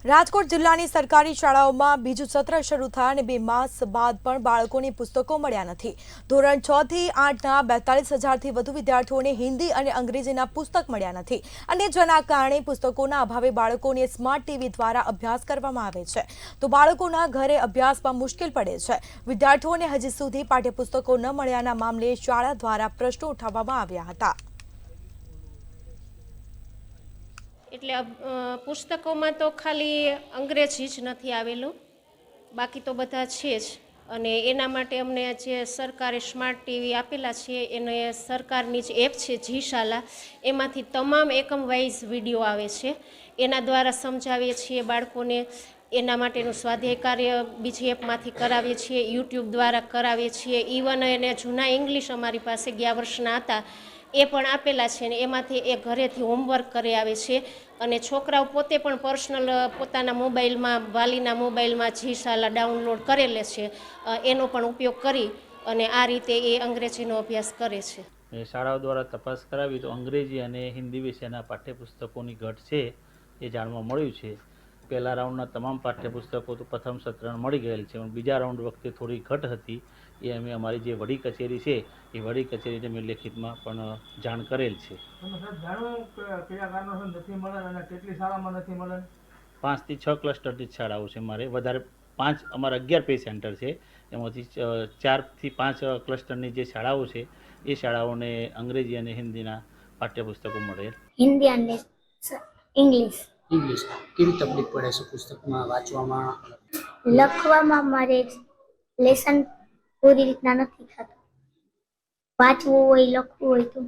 રાજકોટ જિલ્લાની સરકારી શાળાઓમાં બીજું સત્ર શરૂ થયા અને 2 માસ બાદ પણ બાળકોને પુસ્તકો મળ્યા નથી। ધોરણ 6 થી 8ના 42,000થી વધુ વિદ્યાર્થીઓને હિન્દી અને અંગ્રેજીના પુસ્તક મળ્યા નથી અને જેના કારણે પુસ્તકોના અભાવે બાળકોને સ્માર્ટ ટીવી દ્વારા અભ્યાસ કરવામાં આવે છે તો બાળકોના ઘરે અભ્યાસમાં મુશ્કેલ પડે છે। વિદ્યાર્થીઓને હજી સુધી પાઠ્યપુસ્તકો ન મળ્યાના મામલે શાળા દ્વારા પ્રશ્નો ઉઠાવવામાં આવ્યા હતા। એટલે પુસ્તકોમાં તો ખાલી અંગ્રેજી જ નથી આવેલું, બાકી તો બધા છે જ। અને એના માટે અમને જે સરકારે સ્માર્ટ ટીવી આપેલા છે એને સરકારની જ એપ છે જી શાલા, એમાંથી તમામ એકમ વાઇઝ વિડીયો આવે છે, એના દ્વારા સમજાવીએ છીએ બાળકોને। એના માટેનું સ્વાધ્યાય કાર્ય બીજી એપમાંથી કરાવીએ છીએ, યુટ્યુબ દ્વારા કરાવીએ છીએ। ઇવન એને જૂના ઇંગ્લિશ અમારી પાસે ગયા વર્ષના હતા એ પણ આપેલા છે ને એમાંથી એ ઘરેથી હોમવર્ક કરી આવે છે અને છોકરાઓ પોતે પણ પર્સનલ પોતાના મોબાઈલમાં વાલીના મોબાઈલમાં જી શાલા ડાઉનલોડ કરેલે છે, એનો પણ ઉપયોગ કરી અને આ રીતે એ અંગ્રેજીનો અભ્યાસ કરે છે। શાળાઓ દ્વારા તપાસ કરાવી તો અંગ્રેજી અને હિન્દી વિષયના પાઠ્યપુસ્તકોની ઘટ છે એ જાણવા મળ્યું છે। પહેલા રાઉન્ડના તમામ પાઠ્યપુસ્તકો તો પ્રથમ સત્રમાં મળી ગયેલ છે, પણ બીજા રાઉન્ડ વખતે થોડી ઘટ હતી એ અમે અમારી જે વડી કચેરી છે એ વડી કચેરીને મેં લેખિતમાં પણ જાણ કરેલ છે। 5 થી 6 ક્લસ્ટરની શાળાઓ છે મારે, વધારે 5 અમારા 11 પે સેન્ટર છે, એમાંથી 4 થી 5 ક્લસ્ટરની જે શાળાઓ છે એ શાળાઓને અંગ્રેજી અને હિન્દીના પાઠ્યપુસ્તકો મળે। હિન્દી અને ઇંગ્લિશ કેવી તકલીફ પડે છે પુસ્તકમાં વાંચવામાં? લખવામાં મારે લેસન પૂરી રીતના નથી થતું, વાંચવું હોય લખવું હોય તો